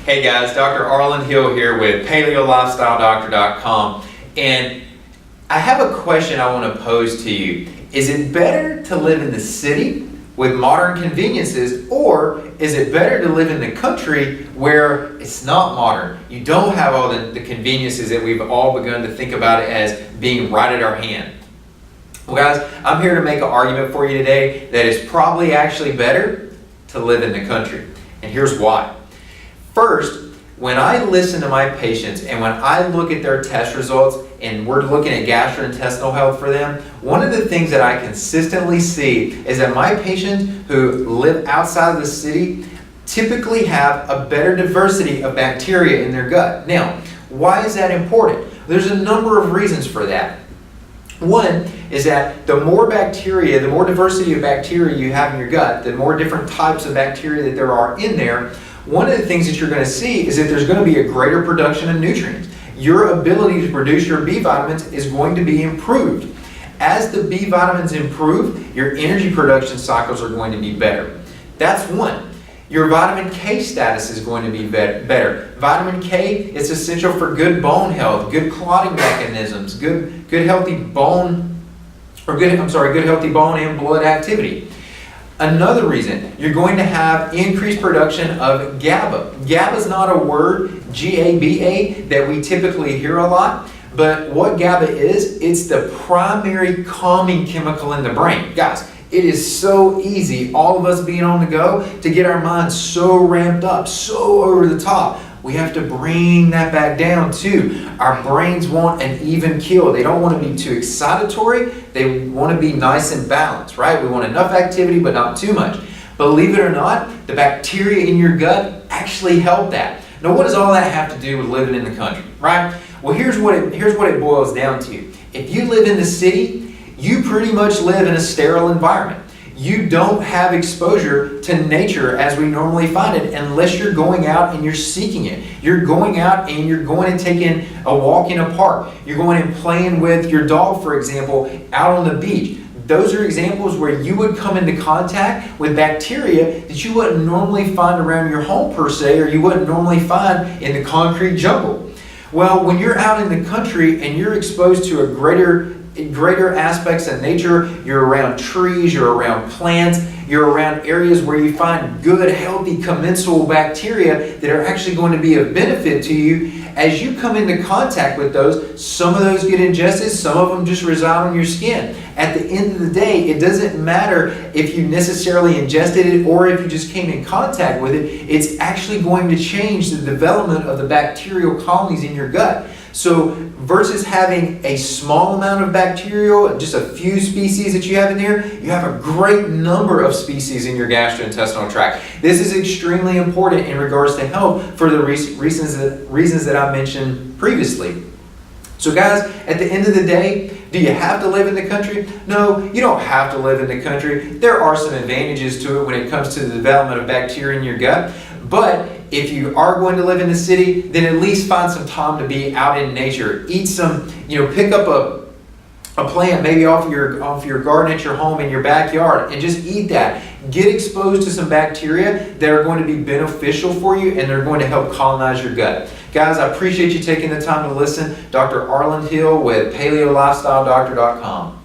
Hey guys, Dr. Arland Hill here with PaleoLifestyleDoctor.com, and I have a question I want to pose to you. Is it better to live in the city with modern conveniences, or is it better to live in the country where it's not modern? You don't have all the conveniences that we've all begun to think about it as being right at our hand. Well guys, I'm here to make an argument for you today that it's probably actually better to live in the country. And here's why. First, when I listen to my patients and when I look at their test results and we're looking at gastrointestinal health for them, one of the things that I consistently see is that my patients who live outside of the city typically have a better diversity of bacteria in their gut. Now, why is that important? There's a number of reasons for that. One is that the more bacteria, the more diversity of bacteria you have in your gut, the more different types of bacteria that there are in there, one of the things that you're going to see is that there's going to be a greater production of nutrients. Your ability to produce your B vitamins is going to be improved. As the B vitamins improve, your energy production cycles are going to be better. That's one. Your vitamin K status is going to be better. Vitamin K is essential for good bone health, good clotting mechanisms, good healthy bone and blood activity. Another reason, you're going to have increased production of GABA. GABA is not a word, G-A-B-A, that we typically hear a lot, but what GABA is, it's the primary calming chemical in the brain. Guys, it is so easy, all of us being on the go, to get our minds so ramped up, so over the top. We have to bring that back down too. Our brains want an even keel. They don't want to be too excitatory. They want to be nice and balanced, right? We want enough activity, but not too much. Believe it or not, the bacteria in your gut actually help that. Now, what does all that have to do with living in the country, right? Well, here's what it boils down to. If you live in the city, you pretty much live in a sterile environment. You don't have exposure to nature as we normally find it unless you're going out and you're seeking it. You're going out and you're going and taking a walk in a park. You're going and playing with your dog, for example, out on the beach. Those are examples where you would come into contact with bacteria that you wouldn't normally find around your home per se, or you wouldn't normally find in the concrete jungle. Well, when you're out in the country and you're exposed to a greater aspects of nature, you're around trees, you're around plants, you're around areas where you find good, healthy, commensal bacteria that are actually going to be of benefit to you. As you come into contact with those, some of those get ingested, some of them just reside on your skin. At the end of the day, it doesn't matter if you necessarily ingested it or if you just came in contact with it, it's actually going to change the development of the bacterial colonies in your gut. So versus having a small amount of bacterial, just a few species that you have in there, you have a great number of species in your gastrointestinal tract. This is extremely important in regards to health for the reasons that I mentioned previously. So guys, at the end of the day, do you have to live in the country? No, you don't have to live in the country. There are some advantages to it when it comes to the development of bacteria in your gut, but if you are going to live in the city, then at least find some time to be out in nature. Eat some, pick up a plant maybe off your garden at your home in your backyard and just eat that. Get exposed to some bacteria that are going to be beneficial for you and they're going to help colonize your gut. Guys, I appreciate you taking the time to listen. Dr. Arland Hill with PaleoLifestyleDoctor.com.